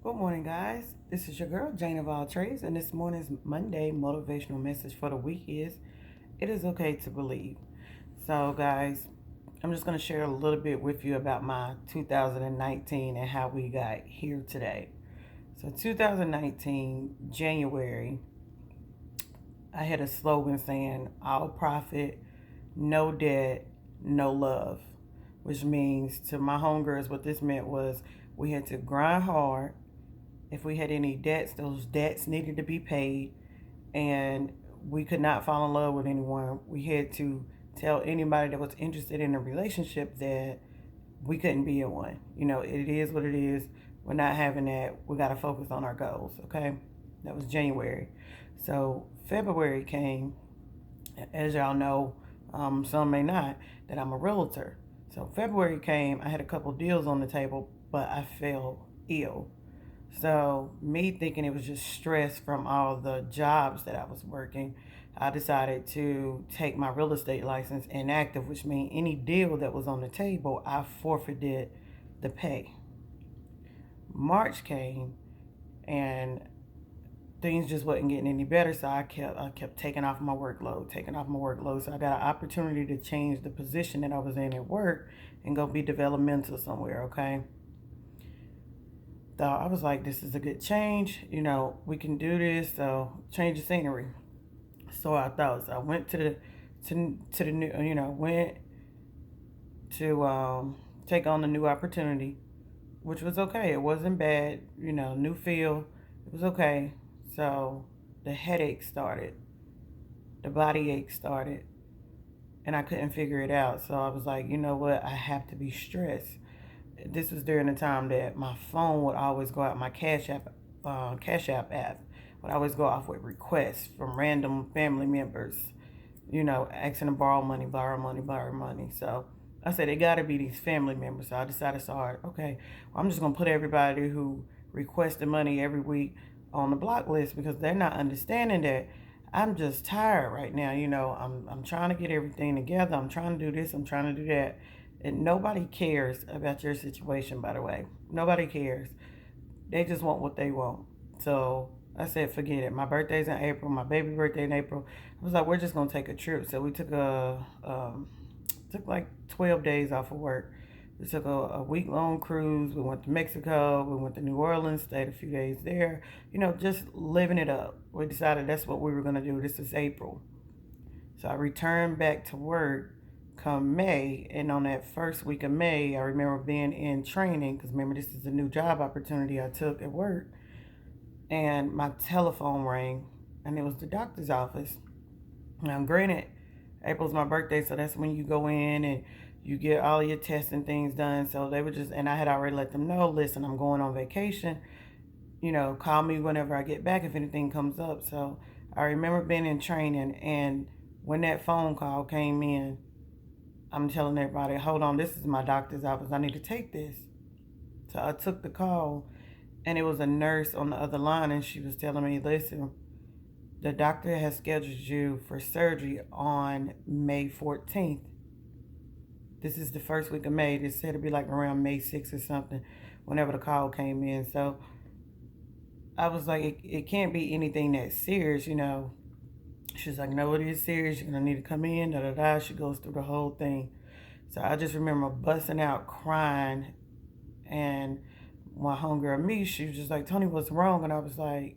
Good morning, guys. This is your girl, Jane of all trades, and this morning's Monday motivational message for the week is it is okay to believe. So, guys, I'm just going to share a little bit with you about my 2019 and how we got here today. So, 2019, January, I had a slogan saying, all profit, no debt, no love, which means to my homegirls, what this meant was we had to grind hard. If we had any debts, those debts needed to be paid, and we could not fall in love with anyone. We had to tell anybody that was interested in a relationship that we couldn't be in one. It is what it is. We're not having that. We got to focus on our goals, okay? That was January. So February came, as y'all know, some may not, that I'm a realtor. So February came, I had a couple deals on the table, but I fell ill. So, me thinking it was just stress from all the jobs that I was working, I decided to take my real estate license inactive, which means any deal that was on the table, I forfeited the pay. March came and things just wasn't getting any better, so I kept taking off my workload, taking off my workload. So I got an opportunity to change the position that I was in at work and go be developmental somewhere, okay? So I was like, this is a good change. We can do this. So change the scenery. So I thought. So I went to the new. Went to take on the new opportunity, which was okay. It wasn't bad. New field. It was okay. So the headache started. The body ache started, and I couldn't figure it out. So I was like, you know what? I have to be stressed. This was during the time that my phone would always go out, my Cash App app would always go off with requests from random family members, asking to borrow money, borrow money, borrow money. So I said, it got to be these family members. So I decided, okay, well, I'm just going to put everybody who requested money every week on the block list because they're not understanding that I'm just tired right now. I'm trying to get everything together. I'm trying to do this. I'm trying to do that. And nobody cares about your situation, by the way. Nobody cares. They just want what they want. So I said, forget it. My birthday's in April. My baby birthday in April. I was like, we're just gonna take a trip. So we took like 12 days off of work. We took a week long cruise. We went to Mexico. We went to New Orleans. Stayed a few days there. Just living it up. We decided that's what we were gonna do. This is April. So I returned back to work come May, and on that first week of May, I remember being in training because remember this is a new job opportunity I took at work, and my telephone rang, and it was the doctor's office. Now, granted, April's my birthday, so that's when you go in and you get all your tests and things done. So they were just, and I had already let them know, listen, I'm going on vacation. Call me whenever I get back if anything comes up. So I remember being in training, and when that phone call came in, I'm telling everybody, hold on, this is my doctor's office. I need to take this. So I took the call, and it was a nurse on the other line, and she was telling me, listen, the doctor has scheduled you for surgery on May 14th. This is the first week of May. They said it'd be like around May 6th or something, whenever the call came in. So I was like, it can't be anything that serious. She's like, no, it is serious. You're going to need to come in, da da da. She goes through the whole thing. So I just remember busting out crying. And my homegirl, me, she was just like, Tony, what's wrong? And I was like,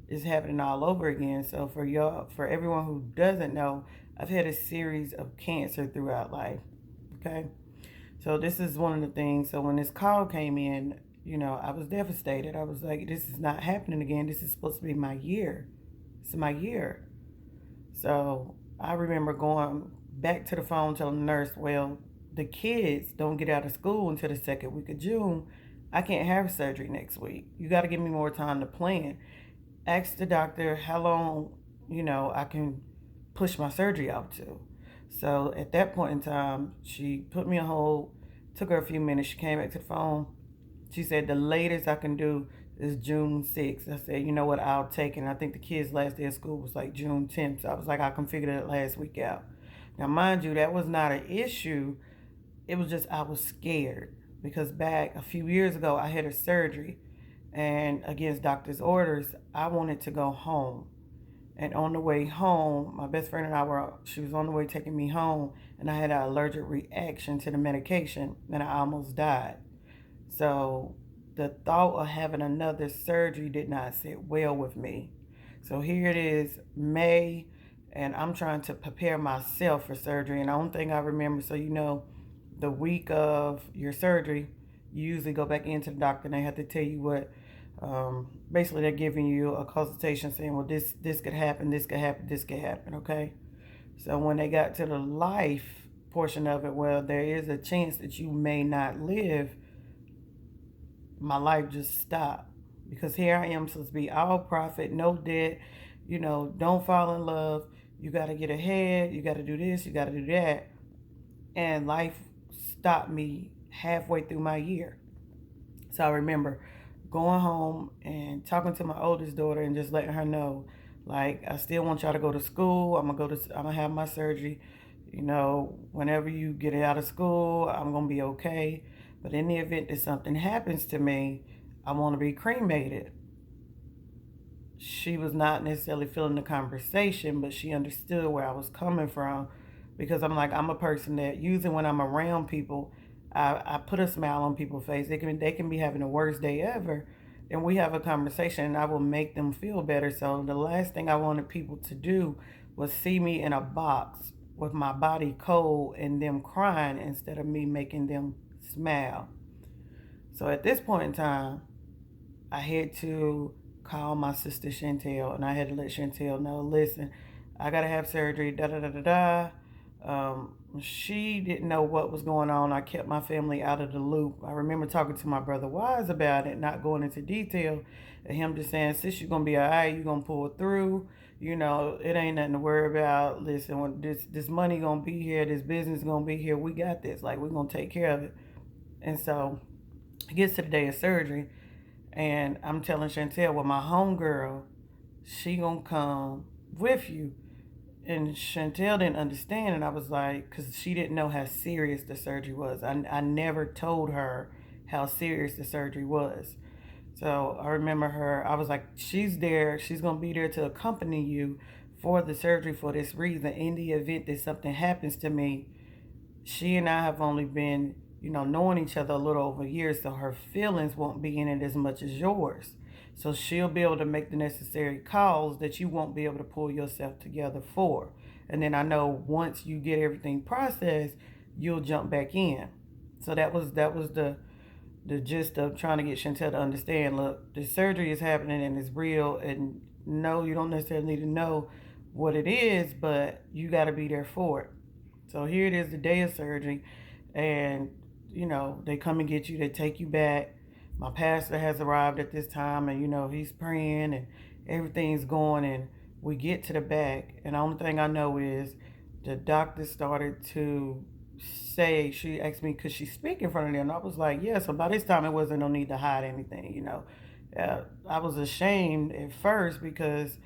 it's happening all over again. So for everyone who doesn't know, I've had a series of cancer throughout life. Okay. So this is one of the things. So when this call came in, I was devastated. I was like, this is not happening again. This is supposed to be my year. It's my year. So I remember going back to the phone telling the nurse, well, the kids don't get out of school until the second week of June. I can't have surgery next week. You got to give me more time to plan. Ask the doctor how long, I can push my surgery out to. So at that point in time, she put me on hold. Took her a few minutes. She came back to the phone. She said the latest I can do is June 6th. I said, you know what, I'll take it. And I think the kids' last day of school was like June 10th. So I was like, I can figure that last week out. Now, mind you, that was not an issue. It was just I was scared because back a few years ago, I had a surgery. And against doctor's orders, I wanted to go home. And on the way home, my best friend and she was on the way taking me home, and I had an allergic reaction to the medication, and I almost died. So the thought of having another surgery did not sit well with me. So here it is, May, and I'm trying to prepare myself for surgery. And the only thing I remember, so the week of your surgery, you usually go back into the doctor and they have to tell you what. Basically, they're giving you a consultation saying, well, this could happen, this could happen, this could happen, okay? So when they got to the life portion of it, well, there is a chance that you may not live, my life just stopped. Because here I am supposed to be all profit, no debt, don't fall in love. You got to get ahead. You got to do this. You got to do that. And life stopped me halfway through my year. So I remember going home and talking to my oldest daughter and just letting her know, like, I still want y'all to go to school. I'm gonna have my surgery. Whenever you get out of school, I'm gonna be okay. But in the event that something happens to me, I want to be cremated. She was not necessarily feeling the conversation, but she understood where I was coming from, because I'm a person that usually when I'm around people, I put a smile on people's face. They can be having the worst day ever, and we have a conversation, and I will make them feel better. So the last thing I wanted people to do was see me in a box with my body cold and them crying instead of me making them smile. So at this point in time, I had to call my sister Chantel, and I had to let Chantel know, listen, I gotta have surgery, da da da da da. She didn't know what was going on. I kept my family out of the loop. I remember talking to my brother Wise about it, not going into detail, and him just saying, sis, you're gonna be all right, you're gonna pull it through. It ain't nothing to worry about. Listen, when this money gonna be here, this business gonna be here, we got this. Like, we're gonna take care of it. And so it gets to the day of surgery, and I'm telling Chantel, well, my homegirl, she gonna come with you. And Chantel didn't understand, and I was like, because she didn't know how serious the surgery was. I never told her how serious the surgery was. So I remember I was like, she's there, she's gonna be there to accompany you for the surgery for this reason. In the event that something happens to me, she and I have only been, knowing each other a little over a year, so her feelings won't be in it as much as yours. So she'll be able to make the necessary calls that you won't be able to pull yourself together for. And then I know once you get everything processed, you'll jump back in. So that was the gist of trying to get Chantel to understand, look, the surgery is happening and it's real, and no, you don't necessarily need to know what it is, but you got to be there for it. So here it is, the day of surgery, and they come and get you, they take you back. My pastor has arrived at this time, and he's praying and everything's going, and we get to the back, and the only thing I know is the doctor started to say, she asked me, could she speak in front of them? And I was like, yeah. So by this time, it wasn't no need to hide anything. I was ashamed at first because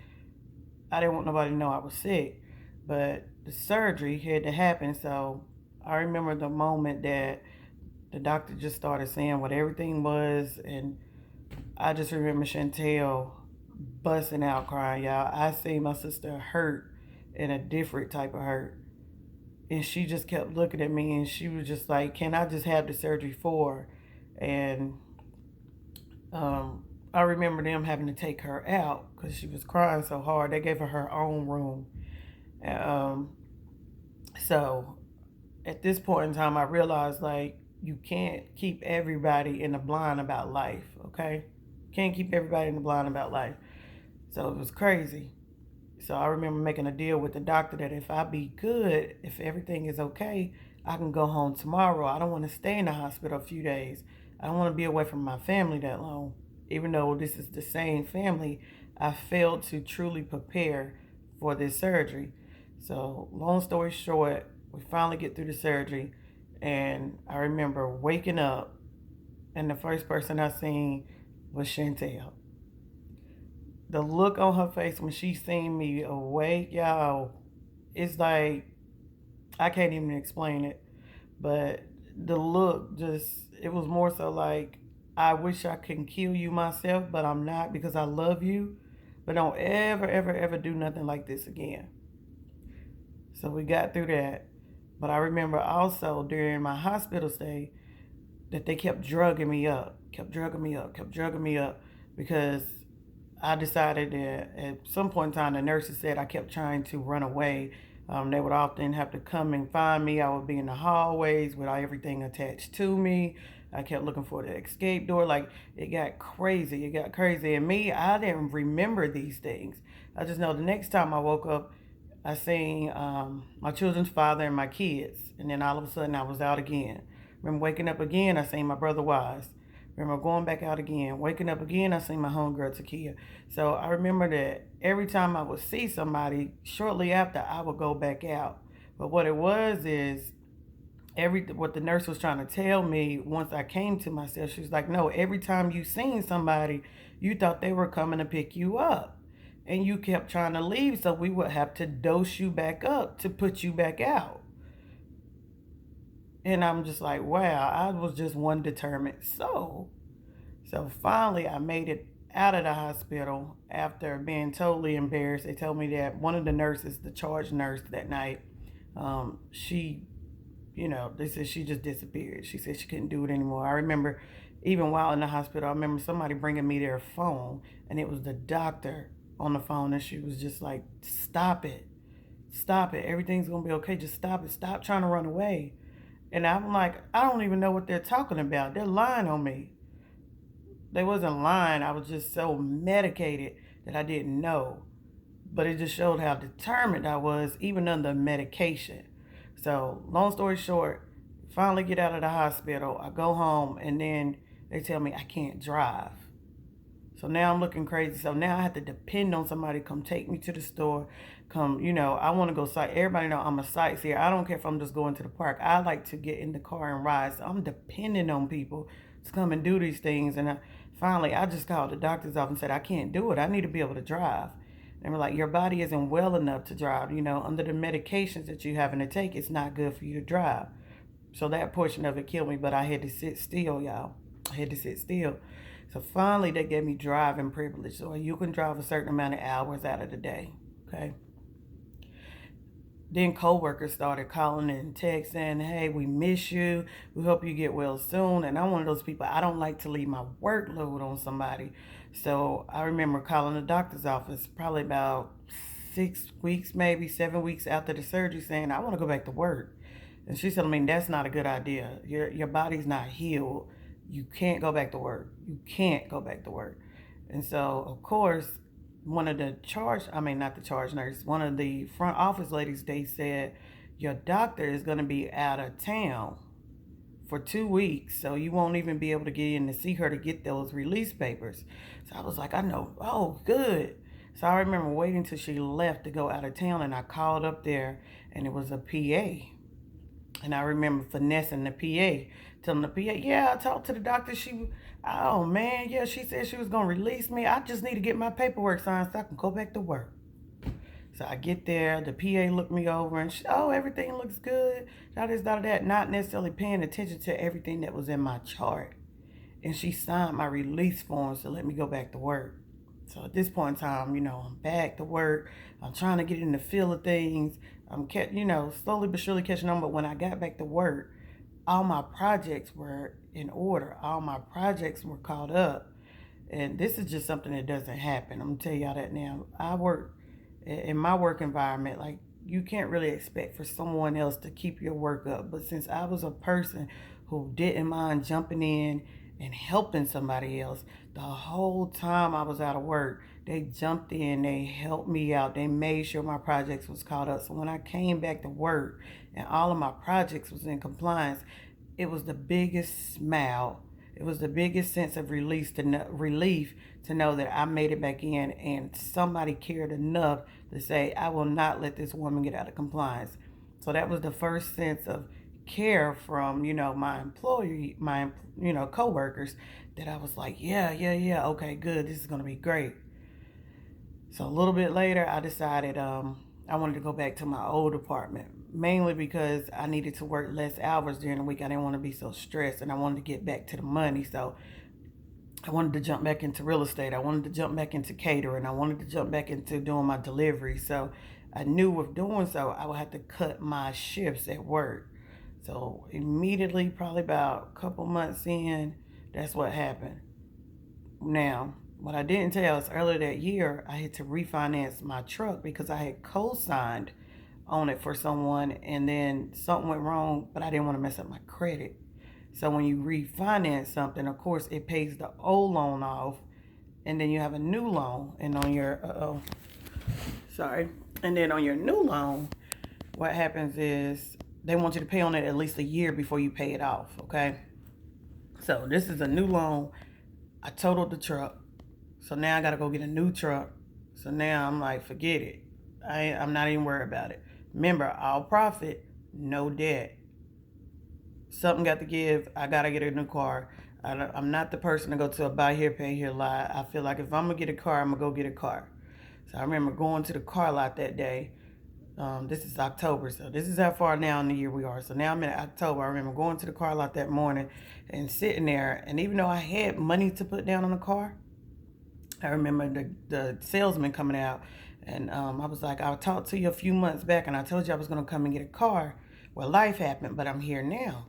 I didn't want nobody to know I was sick, but the surgery had to happen. So I remember the moment that the doctor just started saying what everything was, and I just remember Chantel busting out crying, y'all. I seen my sister hurt in a different type of hurt. And she just kept looking at me, and she was just like, can I just have the surgery for her? And I remember them having to take her out because she was crying so hard. They gave her own room. Um, so at this point in time, I realized, like, you can't keep everybody in the blind about life, okay? Can't keep everybody in the blind about life. So it was crazy. So I remember making a deal with the doctor that if I be good, if everything is okay, I can go home tomorrow. I don't want to stay in the hospital a few days. I don't want to be away from my family that long. Even though this is the same family, I failed to truly prepare for this surgery. So long story short, we finally get through the surgery, and I remember waking up, and the first person I seen was Chantel. The look on her face when she seen me awake, y'all, it's like, I can't even explain it. But the look just, it was more so like, I wish I can kill you myself, but I'm not because I love you. But don't ever, ever, ever do nothing like this again. So we got through that. But I remember also during my hospital stay that they kept drugging me up, kept drugging me up, kept drugging me up because I decided that at some point in time, the nurses said I kept trying to run away. They would often have to come and find me. I would be in the hallways with everything attached to me. I kept looking for the escape door. Like, it got crazy. It got crazy. And me, I didn't remember these things. I just know the next time I woke up, I seen my children's father and my kids. And then all of a sudden, I was out again. Remember waking up again, I seen my brother Wise. Remember going back out again, waking up again, I seen my homegirl Takia. So I remember that every time I would see somebody, shortly after I would go back out. But what it was is what the nurse was trying to tell me once I came to myself, she was like, no, every time you seen somebody, you thought they were coming to pick you up. And you kept trying to leave, so we would have to dose you back up to put you back out. And I'm just like, wow, I was just one determined soul. So finally, I made it out of the hospital after being totally embarrassed. They told me that one of the nurses, the charge nurse that night, she, they said she just disappeared. She said she couldn't do it anymore. I remember even while in the hospital, I remember somebody bringing me their phone, and it was the doctor on the phone, and she was just like, stop it. Stop it. Everything's going to be okay. Just stop it. Stop trying to run away. And I'm like, I don't even know what they're talking about. They're lying on me. They wasn't lying. I was just so medicated that I didn't know. But it just showed how determined I was, even under medication. So, long story short, finally get out of the hospital. I go home, and then they tell me I can't drive. So now I'm looking crazy. So now I have to depend on somebody to come take me to the store. I want to go sight. Everybody know I'm a sightseer. I don't care if I'm just going to the park. I like to get in the car and ride. So I'm depending on people to come and do these things. And finally, I just called the doctor's office and said, I can't do it. I need to be able to drive. And we're like, your body isn't well enough to drive. Under the medications that you're having to take, it's not good for you to drive. So that portion of it killed me, but I had to sit still, y'all. I had to sit still. So finally, they gave me driving privilege. So you can drive a certain amount of hours out of the day, okay? Then coworkers started calling and texting, hey, we miss you. We hope you get well soon. And I'm one of those people, I don't like to leave my workload on somebody. So I remember calling the doctor's office probably about 6 weeks, maybe 7 weeks after the surgery saying, I want to go back to work. And she said, that's not a good idea. Your body's not healed. You can't go back to work. You can't go back to work. And so, of course, one of the not the charge nurse, one of the front office ladies, they said, your doctor is going to be out of town for 2 weeks. So you won't even be able to get in to see her to get those release papers. So I was like, I know. Oh, good. So I remember waiting till she left to go out of town, and I called up there, and it was a PA. And I remember finessing the PA, telling the PA, yeah, I talked to the doctor. She said she was going to release me. I just need to get my paperwork signed so I can go back to work. So I get there, the PA looked me over, and everything looks good. That, not necessarily paying attention to everything that was in my chart. And she signed my release forms to let me go back to work. So at this point in time, I'm back to work. I'm trying to get in the feel of things. I'm, slowly but surely catching on. But when I got back to work, all my projects were in order. All my projects were caught up. And this is just something that doesn't happen. I'm going to tell y'all that now. I work in my work environment. Like, you can't really expect for someone else to keep your work up. But since I was a person who didn't mind jumping in and helping somebody else, the whole time I was out of work, they jumped in, they helped me out, they made sure my projects was caught up. So when I came back to work and all of my projects was in compliance, it was the biggest smile. It was the biggest sense of relief to know that I made it back in, and somebody cared enough to say, I will not let this woman get out of compliance. So that was the first sense of care from, my employee, my, coworkers, that I was like, yeah, okay, good, this is going to be great. So a little bit later, I decided I wanted to go back to my old apartment, mainly because I needed to work less hours during the week. I didn't want to be so stressed, and I wanted to get back to the money. So I wanted to jump back into real estate. I wanted to jump back into catering. I wanted to jump back into doing my delivery. So I knew with doing so, I would have to cut my shifts at work. So immediately, probably about a couple months in, that's what happened. Now, what I didn't tell is earlier that year, I had to refinance my truck because I had co-signed on it for someone, and then something went wrong, but I didn't want to mess up my credit. So when you refinance something, of course, it pays the old loan off, and then you have a new loan. And on your, and then on your new loan, what happens is they want you to pay on it at least a year before you pay it off, okay? So this is a new loan. I totaled the truck. So now I got to go get a new truck. So now I'm like, forget it. I'm not even worried about it. Remember, all profit, no debt. Something got to give. I got to get a new car. I'm not the person to go to a buy here, pay here lot. I feel like if I'm going to get a car, I'm going to go get a car. So I remember going to the car lot that day. This is October, so this is how far now in the year we are. So now I'm in October. I remember going to the car lot that morning and sitting there. And even though I had money to put down on the car, I remember the salesman coming out. And I was like, I talked to you a few months back, and I told you I was going to come and get a car. Well, life happened, but I'm here now.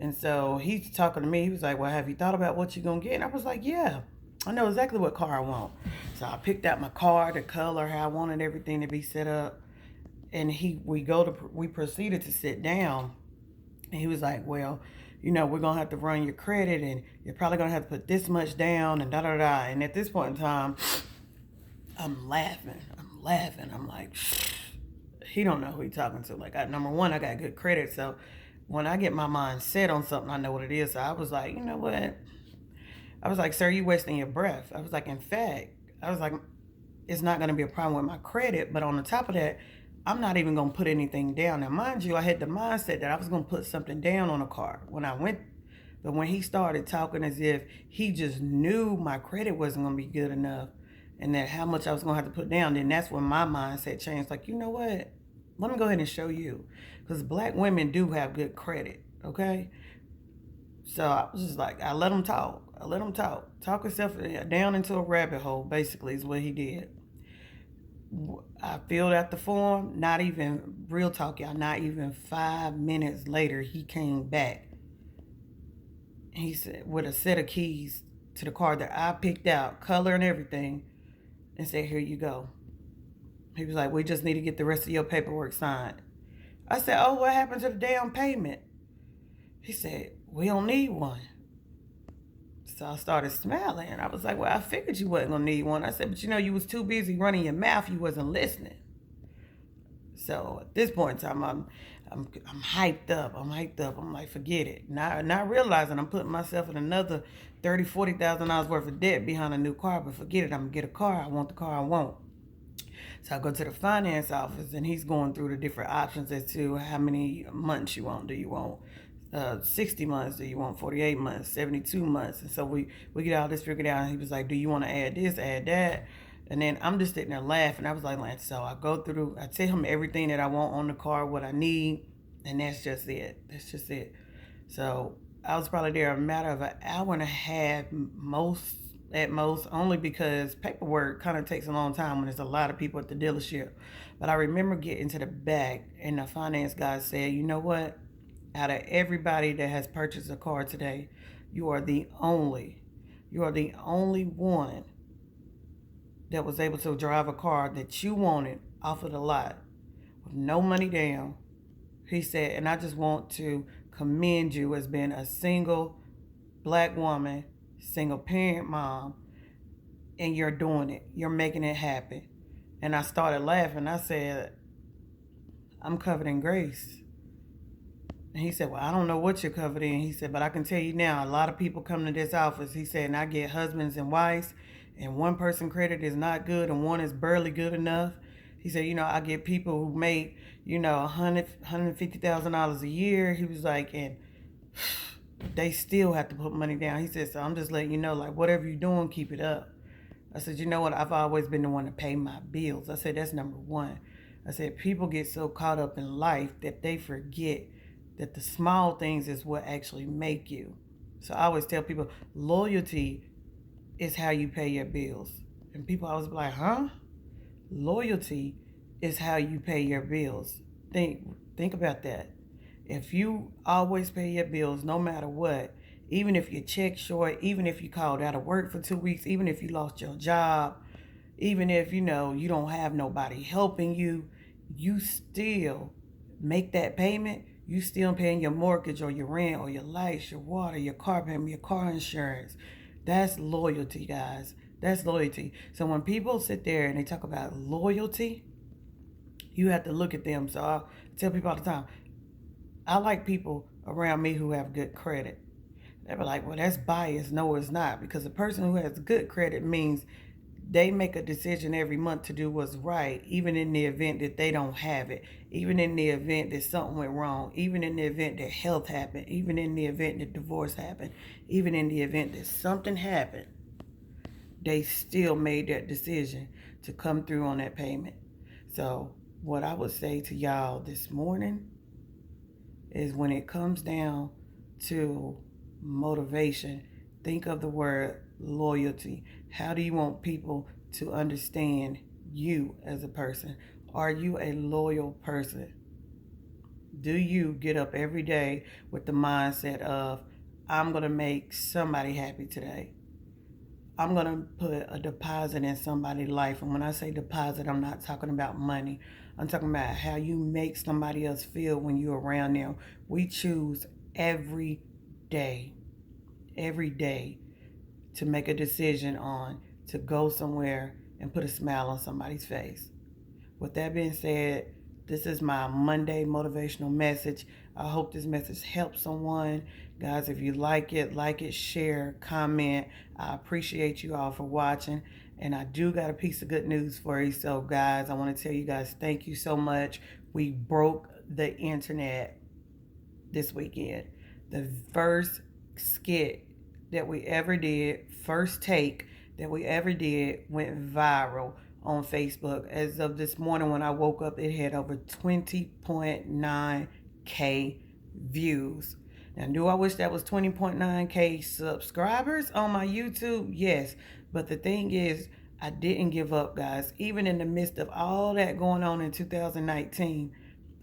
And so he's talking to me. He was like, well, have you thought about what you're going to get? And I was like, yeah, I know exactly what car I want. So I picked out my car, the color, how I wanted everything to be set up. And we proceeded to sit down. And he was like, well, we're going to have to run your credit, and you're probably going to have to put this much down, and da-da-da. And at this point in time, I'm laughing. I'm like, he don't know who he's talking to. Like, number one, I got good credit. So when I get my mind set on something, I know what it is. So I was like, you know what? I was like, sir, you wasting your breath. I was like, in fact, it's not going to be a problem with my credit. But on the top of that, I'm not even going to put anything down. Now, mind you, I had the mindset that I was going to put something down on a car but when he started talking as if he just knew my credit wasn't going to be good enough, and that how much I was going to have to put down, then that's when my mindset changed. Like, you know what? Let me go ahead and show you. Because black women do have good credit, okay? So I was just like, I let him talk. Talk himself down into a rabbit hole, basically, is what he did. I filled out the form, not even, real talk, y'all, not even 5 minutes later, he came back. He said, with a set of keys to the car that I picked out, color and everything, and said, here you go. He was like, we just need to get the rest of your paperwork signed. I said, oh, what happened to the down payment? He said, we don't need one. So I started smiling. I was like, well, I figured you wasn't going to need one. I said, but you was too busy running your mouth. You wasn't listening. So at this point in time, I'm hyped up. I'm like, forget it. Not realizing I'm putting myself in another $30,000, $40,000 worth of debt behind a new car. But forget it. I'm going to get a car. I want the car I want. So I go to the finance office, and he's going through the different options as to how many months you want. Do you want 60 months? Do you want 48 months, 72 months? And so we get all this figured out. And he was like, do you want to add this, add that? And then I'm just sitting there laughing. I was like, so I go through, I tell him everything that I want on the car, what I need, and that's just it. So I was probably there a matter of an hour and a half, at most, only because paperwork kind of takes a long time when there's a lot of people at the dealership. But I remember getting to the back, and the finance guy said, you know what? Out of everybody that has purchased a car today, you are the only one that was able to drive a car that you wanted off of the lot with no money down. He said, and I just want to commend you as being a single black woman, single parent mom, and you're doing it. You're making it happen. And I started laughing. I said, I'm covered in grace. And he said, well, I don't know what you're covered in. He said, but I can tell you now, a lot of people come to this office. He said, and I get husbands and wives, and one person credit is not good and one is barely good enough. He said, I get people who make, $150,000 a year. He was like, and they still have to put money down. He said, so I'm just letting you know, like, whatever you're doing, keep it up. I said, you know what? I've always been the one to pay my bills. I said, that's number one. I said, people get so caught up in life that they forget that the small things is what actually make you. So I always tell people, loyalty is how you pay your bills. And people always be like, huh? Loyalty is how you pay your bills. Think about that. If you always pay your bills no matter what, even if your check's short, even if you called out of work for 2 weeks, even if you lost your job, even if you don't have nobody helping you, you still make that payment. You still paying your mortgage or your rent or your lights, your water, your car payment, your car insurance. That's loyalty, guys. That's loyalty. So when people sit there and they talk about loyalty, you have to look at them. So I tell people all the time, I like people around me who have good credit. They be like, well, that's biased. No, it's not. Because a person who has good credit means they make a decision every month to do what's right, even in the event that they don't have it, even in the event that something went wrong, even in the event that health happened, even in the event that divorce happened, even in the event that something happened, they still made that decision to come through on that payment. So what I would say to y'all this morning is, when it comes down to motivation, think of the word loyalty. How do you want people to understand you as a person? Are you a loyal person? Do you get up every day with the mindset of, I'm going to make somebody happy today? I'm going to put a deposit in somebody's life. And when I say deposit, I'm not talking about money. I'm talking about how you make somebody else feel when you're around them. We choose every day to make a decision on to go somewhere and put a smile on somebody's face. With that being said, this is my Monday motivational message. I hope this message helps someone. Guys, if you like it, share, comment. I appreciate you all for watching. And I do got a piece of good news for you. So, guys, I want to tell you guys, thank you so much. We broke the internet this weekend. The first skit that we ever did, first take that we ever did, went viral on Facebook. As of this morning when I woke up, it had over 20.9K views. Now, do I wish that was 20.9K subscribers on my YouTube? Yes. But the thing is, I didn't give up, guys. Even in the midst of all that going on in 2019,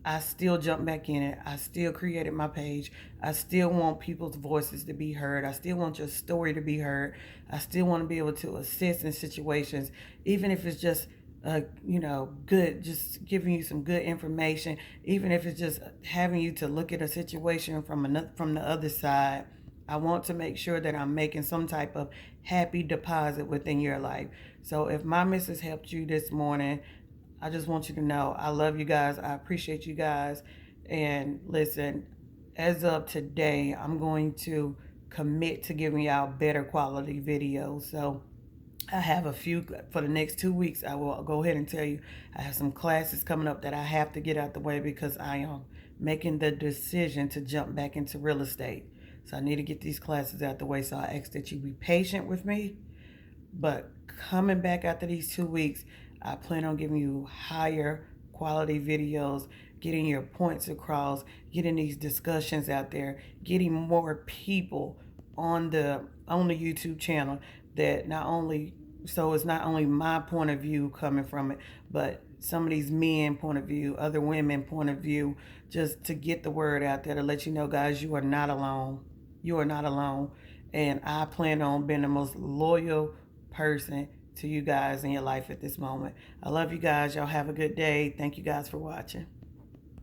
I still jumped back in it. I still created my page. I still want people's voices to be heard. I still want your story to be heard. I still want to be able to assist in situations, even if it's just, good, just giving you some good information, even if it's just having you to look at a situation from the other side. I want to make sure that I'm making some type of happy deposit within your life. So if my message helped you this morning, I just want you to know I love you guys. I appreciate you guys. And listen, as of today, I'm going to commit to giving y'all better quality videos. So I have a few for the next 2 weeks. I will go ahead and tell you, I have some classes coming up that I have to get out the way because I am making the decision to jump back into real estate. So I need to get these classes out the way. So I ask that you be patient with me. But coming back after these 2 weeks, I plan on giving you higher quality videos, getting your points across, getting these discussions out there, getting more people on the YouTube channel, that not only, so it's not only my point of view coming from it, but some of these men point of view, other women point of view, just to get the word out there to let you know, guys, you are not alone. You are not alone. And I plan on being the most loyal person to you guys in your life at this moment. I love you guys. Y'all have a good day. Thank you guys for watching.